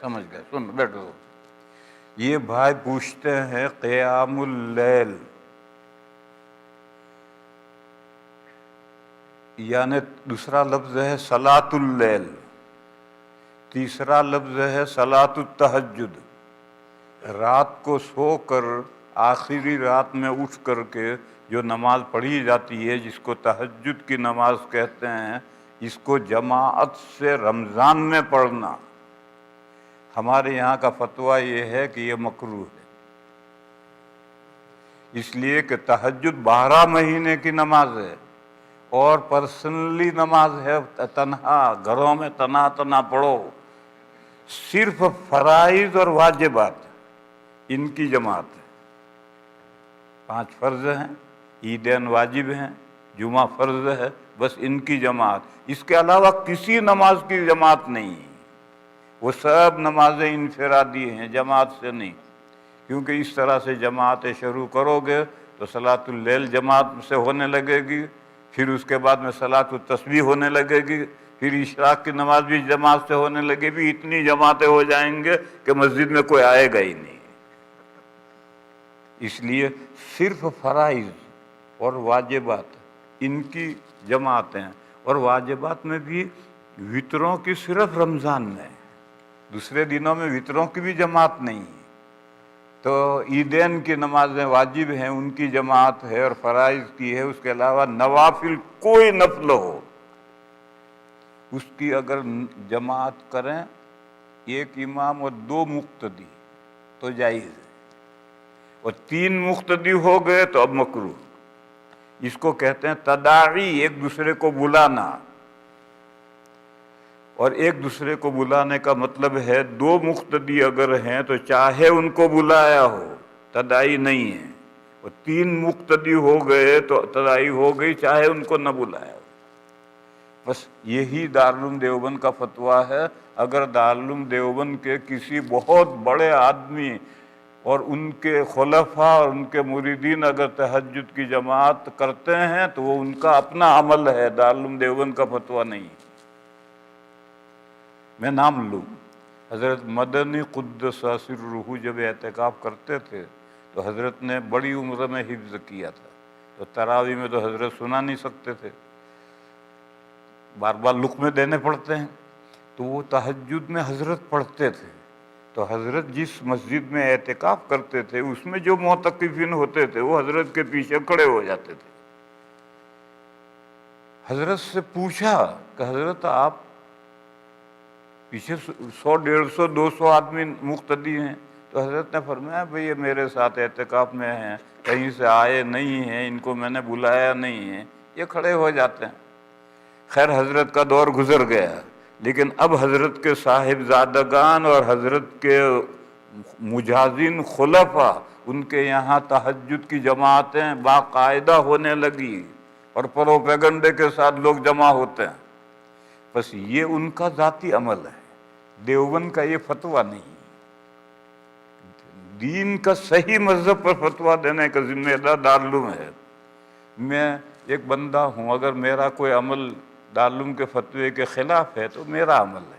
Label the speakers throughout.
Speaker 1: سمجھ گئے؟ سن بیٹھو. یہ بھائی پوچھتے ہیں قیام اللیل یعنی دوسرا لفظ ہے صلاۃ اللیل، تیسرا لفظ ہے صلاۃ التہجد. رات کو سو کر آخری رات میں اٹھ کر کے جو نماز پڑھی جاتی ہے جس کو تہجد کی نماز کہتے ہیں، اس کو جماعت سے رمضان میں پڑھنا، ہمارے یہاں کا فتویٰ یہ ہے کہ یہ مکروہ ہے. اس لیے کہ تہجد 12 مہینے کی نماز ہے اور پرسنلی نماز ہے، تنہا گھروں میں تنہا پڑھو. صرف فرائض اور واجبات ان کی جماعت ہے. 5 فرض ہیں، عیدین واجب ہیں، جمعہ فرض ہے، بس ان کی جماعت. اس کے علاوہ کسی نماز کی جماعت نہیں. وہ سب نمازیں انفرادی ہیں، جماعت سے نہیں. کیونکہ اس طرح سے جماعتیں شروع کرو گے تو صلاۃ اللیل جماعت سے ہونے لگے گی، پھر اس کے بعد میں صلاۃ التسبیح ہونے لگے گی، پھر اشراق کی نماز بھی جماعت سے ہونے لگے گی. اتنی جماعتیں ہو جائیں گے کہ مسجد میں کوئی آئے گا ہی نہیں. اس لیے صرف فرائض اور واجبات ان کی جماعتیں ہیں. اور واجبات میں بھی وطروں کی صرف رمضان میں، دوسرے دنوں میں وطروں کی بھی جماعت نہیں. تو عیدین کی نمازیں واجب ہیں، ان کی جماعت ہے اور فرائض کی ہے. اس کے علاوہ نوافل کوئی نفل ہو اس کی اگر جماعت کریں، ایک امام اور 2 مقتدی تو جائز ہے، اور 3 مقتدی ہو گئے تو اب مکروہ. اس کو کہتے ہیں تداعی، ایک دوسرے کو بلانا. اور ایک دوسرے کو بلانے کا مطلب ہے 2 مقتدی اگر ہیں تو چاہے ان کو بلایا ہو تداعی نہیں ہے، اور 3 مقتدی ہو گئے تو تداعی ہو گئی چاہے ان کو نہ بلایا ہو. بس یہی دارالعلوم دیوبند کا فتویٰ ہے. اگر دارالعلوم دیوبند کے کسی بہت بڑے آدمی اور ان کے خلفاء اور ان کے مریدین اگر تہجد کی جماعت کرتے ہیں تو وہ ان کا اپنا عمل ہے، دارالعلوم دیوبند کا فتویٰ نہیں. میں نام لوں، حضرت مدنی قدس سرہ جب اعتکاف کرتے تھے تو حضرت نے بڑی عمر میں حفظ کیا تھا، تو تراویح میں تو حضرت سنا نہیں سکتے تھے، بار بار لقمے دینے پڑتے ہیں. تو وہ تہجد میں حضرت پڑھتے تھے. تو حضرت جس مسجد میں اعتکاف کرتے تھے اس میں جو معتکفین ہوتے تھے وہ حضرت کے پیچھے کھڑے ہو جاتے تھے. حضرت سے پوچھا کہ حضرت آپ پیچھے 100 150 200 آدمی مقتدی ہیں. تو حضرت نے فرمایا بھئی یہ میرے ساتھ اعتکاف میں ہیں، کہیں سے آئے نہیں ہیں، ان کو میں نے بلایا نہیں ہے، یہ کھڑے ہو جاتے ہیں. خیر حضرت کا دور گزر گیا، لیکن اب حضرت کے صاحبزادگان اور حضرت کے مجازین خلفاء ان کے یہاں تہجد کی جماعتیں باقاعدہ ہونے لگی اور پروپیگنڈے کے ساتھ لوگ جمع ہوتے ہیں. بس یہ ان کا ذاتی عمل ہے، دیوبند کا یہ فتویٰ نہیں. دین کا صحیح مذہب پر فتویٰ دینے کا ذمہ دار دارالعلوم ہے. میں ایک بندہ ہوں، اگر میرا کوئی عمل دارالعلوم کے فتوے کے خلاف ہے تو میرا عمل ہے.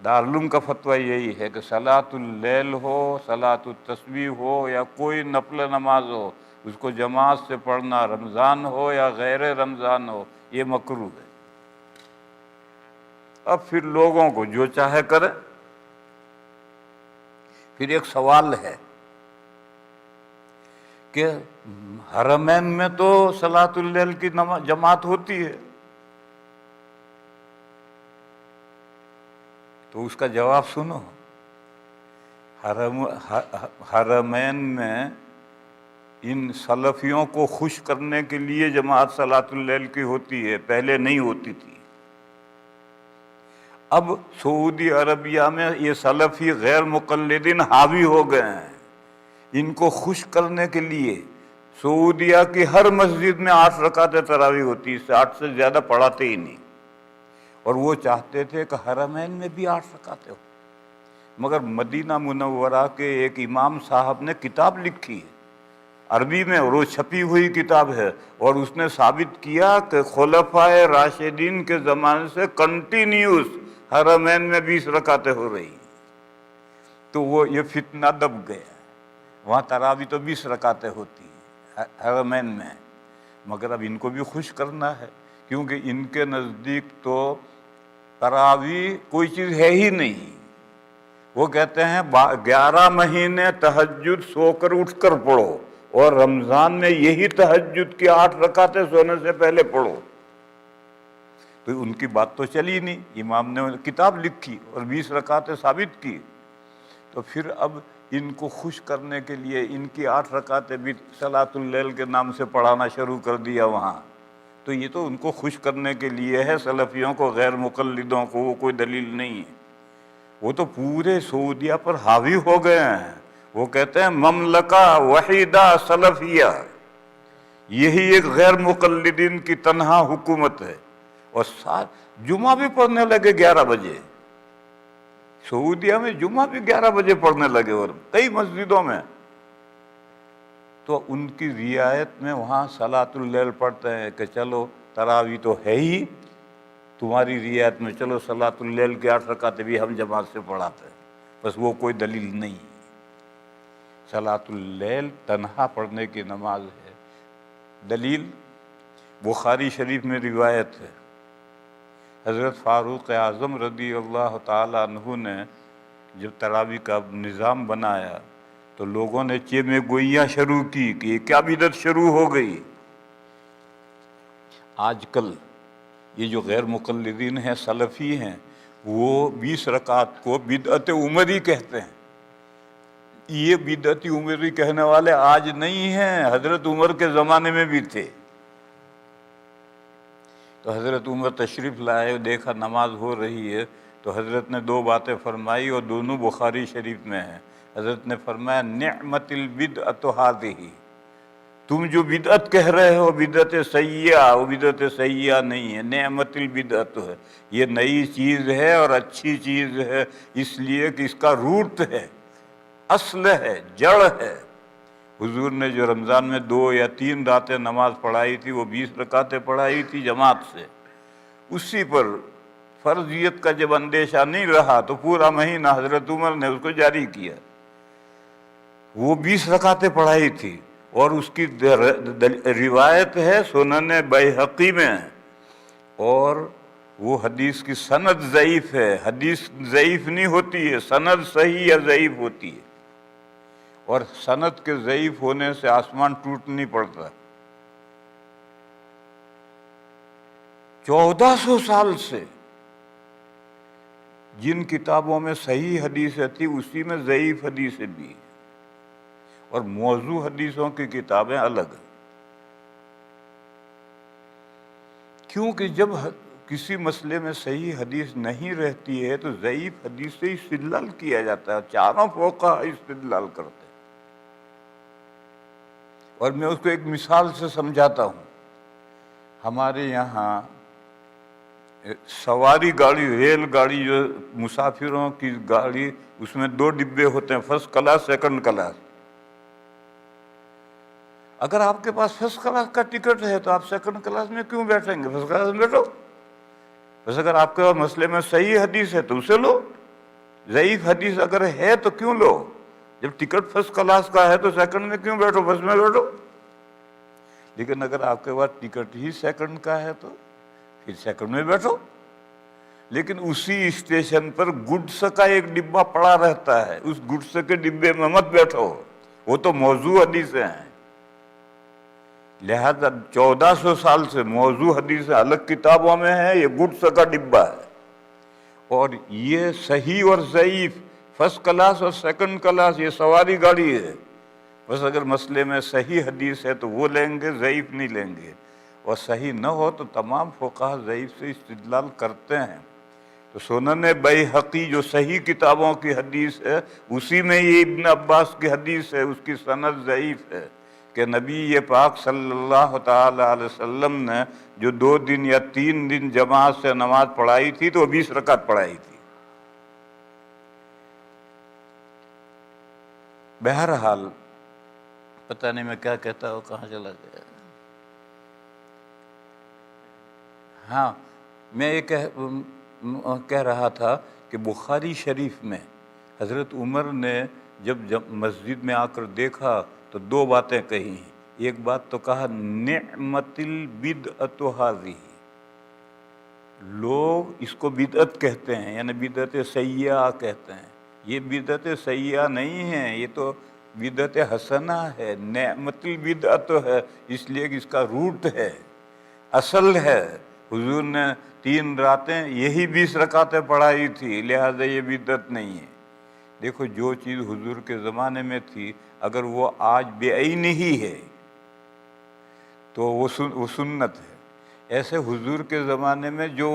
Speaker 1: دارالعلوم کا فتویٰ یہی ہے کہ صلاۃ اللیل ہو، صلاۃ التسبیح ہو یا کوئی نفل نماز ہو، اس کو جماعت سے پڑھنا، رمضان ہو یا غیر رمضان ہو، یہ مکروہ ہے. اب پھر لوگوں کو جو چاہے کرے. پھر ایک سوال ہے کہ حرمین میں تو صلاۃ اللیل کی جماعت ہوتی ہے، تو اس کا جواب سنو. حرمین میں ان سلفیوں کو خوش کرنے کے لیے جماعت صلاۃ اللیل کی ہوتی ہے، پہلے نہیں ہوتی تھی. اب سعودی عربیہ میں یہ سلفی غیر مقلدین حاوی ہو گئے ہیں. ان کو خوش کرنے کے لیے سعودیہ کی ہر مسجد میں 8 رکعتیں تراویح ہوتی، اس سے 8 سے زیادہ پڑھاتے ہی نہیں. اور وہ چاہتے تھے کہ حرمین میں بھی 8 رکعتیں ہو. مگر مدینہ منورہ کے ایک امام صاحب نے کتاب لکھی ہے عربی میں، اور وہ چھپی ہوئی کتاب ہے، اور اس نے ثابت کیا کہ خلفائے راشدین کے زمانے سے کنٹینیوس حرمین میں 20 رکعتیں ہو رہی ہیں. تو وہ یہ فتنہ دب گیا۔ وہاں تراویح تو 20 رکعتیں ہوتی ہیں حرمین میں، مگر اب ان کو بھی خوش کرنا ہے، کیونکہ ان کے نزدیک تو تراویح کوئی چیز ہے ہی نہیں۔ وہ کہتے ہیں 11 مہینے تہجد سو کر اٹھ کر پڑھو، اور رمضان میں یہی تہجد کی 8 رکعتیں سونے سے پہلے پڑھو۔ تو ان کی بات تو چلی نہیں، امام نے کتاب لکھی اور 20 رکعتیں ثابت کی، تو پھر اب ان کو خوش کرنے کے لیے ان کی 8 رکعتیں بھی صلاۃ اللیل کے نام سے پڑھانا شروع کر دیا وہاں۔ تو یہ تو ان کو خوش کرنے کے لیے ہے، سلفیوں کو، غیر مقلدوں کو، وہ کوئی دلیل نہیں ہے۔ وہ تو پورے سعودیہ پر حاوی ہو گئے ہیں۔ وہ کہتے ہیں مملکہ وحیدہ سلفیہ، یہی ایک غیر مقلدین کی تنہا حکومت ہے، اور ساتھ جمعہ بھی پڑھنے لگے 11 بجے۔ سعودیہ میں جمعہ بھی 11 بجے پڑھنے لگے، اور کئی مسجدوں میں۔ تو ان کی رعایت میں وہاں صلاۃ اللیل پڑھتے ہیں کہ چلو تراویح تو ہے ہی تمہاری رعایت میں، چلو صلاۃ اللیل کی 8 رکعتیں بھی ہم جماعت سے پڑھاتے ہیں، بس وہ کوئی دلیل نہیں۔ صلاۃ اللیل تنہا پڑھنے کی نماز ہے۔ دلیل بخاری شریف میں روایت ہے، حضرت فاروق اعظم رضی اللہ تعالی عنہ نے جب تراویح کا نظام بنایا تو لوگوں نے چیمے گوئیاں شروع کی کہ یہ کیا بدعت شروع ہو گئی۔ آج کل یہ جو غیر مقلدین ہیں، سلفی ہیں، وہ 20 رکعت کو بدعت عمری کہتے ہیں۔ یہ بدعت عمری کہنے والے آج نہیں ہیں، حضرت عمر کے زمانے میں بھی تھے۔ تو حضرت عمر تشریف لائے، دیکھا نماز ہو رہی ہے، تو حضرت نے 2 باتیں فرمائی، اور دونوں بخاری شریف میں ہیں۔ حضرت نے فرمایا نعمت البدعۃ ھذہ، تم جو بدعت کہہ رہے ہو بدعت سیئہ، وہ بدعت سیئہ نہیں ہے، نعمت البدعۃ ہے، یہ نئی چیز ہے اور اچھی چیز ہے، اس لیے کہ اس کا روٹ ہے، اصل ہے، جڑ ہے۔ حضور نے جو رمضان میں 2 یا 3 راتیں نماز پڑھائی تھی، وہ 20 رکعتیں پڑھائی تھی جماعت سے، اسی پر فرضیت کا جب اندیشہ نہیں رہا تو پورا مہینہ حضرت عمر نے اس کو جاری کیا۔ وہ 20 رکعتیں پڑھائی تھی، اور اس کی روایت ہے سنن بیہقی میں، اور وہ حدیث کی سند ضعیف ہے۔ حدیث ضعیف نہیں ہوتی ہے، سند صحیح یا ضعیف ہوتی ہے، اور سند کے ضعیف ہونے سے آسمان ٹوٹ نہیں پڑتا۔ 1400 سال سے جن کتابوں میں صحیح حدیثیں تھی اسی میں ضعیف حدیثیں بھی، اور موضوع حدیثوں کی کتابیں الگ ہیں۔ کیونکہ جب کسی مسئلے میں صحیح حدیث نہیں رہتی ہے تو ضعیف حدیث سے استدلال کیا جاتا ہے، چاروں فقہا استدلال کرتے ہیں۔ اور میں اس کو ایک مثال سے سمجھاتا ہوں۔ ہمارے یہاں سواری گاڑی، ریل گاڑی، جو مسافروں کی گاڑی، اس میں 2 ڈبے ہوتے ہیں، فرسٹ کلاس، سیکنڈ کلاس۔ اگر آپ کے پاس فرسٹ کلاس کا ٹکٹ ہے تو آپ سیکنڈ کلاس میں کیوں بیٹھیں گے؟ فرسٹ کلاس میں بیٹھو۔ بس اگر آپ کے پاس مسئلے میں صحیح حدیث ہے تو اسے لو، ضعیف حدیث اگر ہے تو کیوں لو؟ جب ٹکٹ فرسٹ کلاس کا ہے تو سیکنڈ میں کیوں بیٹھو، فرسٹ میں بیٹھو۔ لیکن اگر آپ کے پاس ٹکٹ ہی سیکنڈ کا ہے تو پھر سیکنڈ میں بیٹھو، لیکن اسی اسٹیشن پر گڈس کا ایک ڈبہ پڑا رہتا ہے، اس گڈس کے ڈبے میں مت بیٹھو، وہ تو موضوع حدیثیں ہیں۔ لہذا 1400 سال سے موضوع حدیثیں الگ کتابوں میں ہیں، یہ گڈس کا ڈبہ ہے، اور یہ صحیح اور ضعیف، فرسٹ کلاس اور سیکنڈ کلاس، یہ سواری گاڑی ہے۔ بس اگر مسئلے میں صحیح حدیث ہے تو وہ لیں گے، ضعیف نہیں لیں گے، اور صحیح نہ ہو تو تمام فقہا ضعیف سے استدلال کرتے ہیں۔ تو سنن بیہقی جو صحیح کتابوں کی حدیث ہے، اسی میں یہ ابن عباس کی حدیث ہے، اس کی سند ضعیف ہے کہ نبی پاک صلی اللہ تعالی علیہ وسلم نے جو 2 دن یا 3 دن جماعت سے نماز پڑھائی تھی تو 20 رکعت پڑھائی تھی۔ بہرحال پتہ نہیں میں کیا کہتا ہوں، کہاں چلا گیا۔ ہاں، میں یہ کہہ رہا تھا کہ بخاری شریف میں حضرت عمر نے جب مسجد میں آ کر دیکھا تو دو باتیں کہی ہیں. ایک بات تو کہا نعمت البدعۃ ھذہ، لوگ اس کو بدعت کہتے ہیں، یعنی بدعت سیئہ کہتے ہیں. یہ بدعت سیئہ نہیں ہے، یہ تو بدعت حسنہ ہے. نعمت البدعۃ ہے اس لیے کہ اس کا روٹ ہے، اصل ہے. حضور نے 3 راتیں یہی 20 رکعتیں پڑھائی تھی، لہذا یہ بدعت نہیں ہے. دیکھو جو چیز حضور کے زمانے میں تھی اگر وہ آج بے عین ہی ہے تو وہ سنت ہے. ایسے حضور کے زمانے میں جو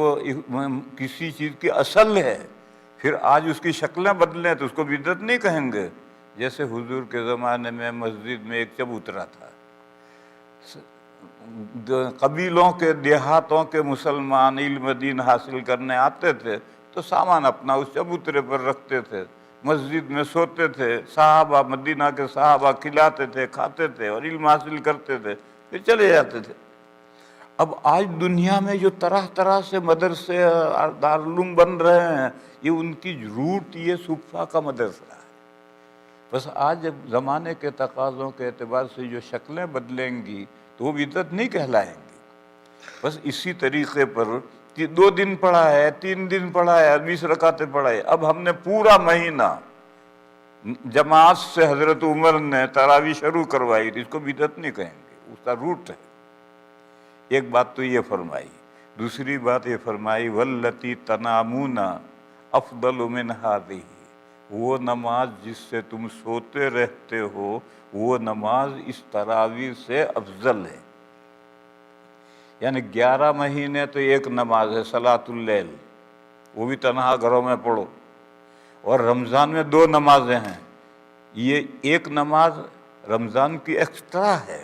Speaker 1: کسی چیز کی اصل ہے پھر آج اس کی شکلیں بدلیں تو اس کو بدعت نہیں کہیں گے. جیسے حضور کے زمانے میں مسجد میں ایک چبوترا تھا، قبیلوں کے دیہاتوں کے مسلمان علم دین حاصل کرنے آتے تھے تو سامان اپنا اس چبوترے پر رکھتے تھے، مسجد میں سوتے تھے. صحابہ مدینہ کے صحابہ کھلاتے تھے، کھاتے تھے اور علم حاصل کرتے تھے، پھر چلے جاتے تھے. اب آج دنیا میں جو طرح طرح سے مدرسے دارالعلوم بن رہے ہیں یہ ان کی روٹ یہ صفا کا مدرسہ ہے. بس آج جب زمانے کے تقاضوں کے اعتبار سے جو شکلیں بدلیں گی تو وہ بدعت نہیں کہلائیں گی. بس اسی طریقے پر 2 دن پڑھا ہے، 3 دن پڑھا ہے، 20 رکعتیں پڑھائے. اب ہم نے پورا مہینہ جماعت سے حضرت عمر نے تراویح شروع کروائی تھی، اس کو بدعت نہیں کہیں گے، اس کا روٹ ہے. ایک بات تو یہ فرمائی. دوسری بات یہ فرمائی واللتی تنامون افضل من ھذہ، وہ نماز جس سے تم سوتے رہتے ہو وہ نماز اس تراویح سے افضل ہے. یعنی 11 مہینے تو ایک نماز ہے صلاۃ اللیل، وہ بھی تنہا گھروں میں پڑھو. اور رمضان میں 2 نمازیں ہیں، یہ ایک نماز رمضان کی ایکسٹرا ہے،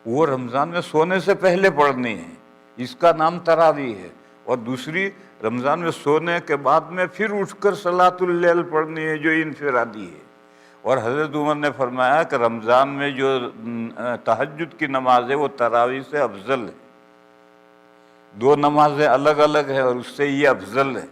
Speaker 1: وہ رمضان میں سونے سے پہلے پڑھنی ہے، اس کا نام تراویح ہے. اور دوسری رمضان میں سونے کے بعد میں پھر اٹھ کر صلاۃ اللیل پڑھنی ہے جو انفرادی ہے. اور حضرت عمر نے فرمایا کہ رمضان میں جو تہجد کی نماز ہے وہ تراویح سے افضل ہے. 2 نمازیں الگ الگ ہیں اور اس سے یہ افضل ہے.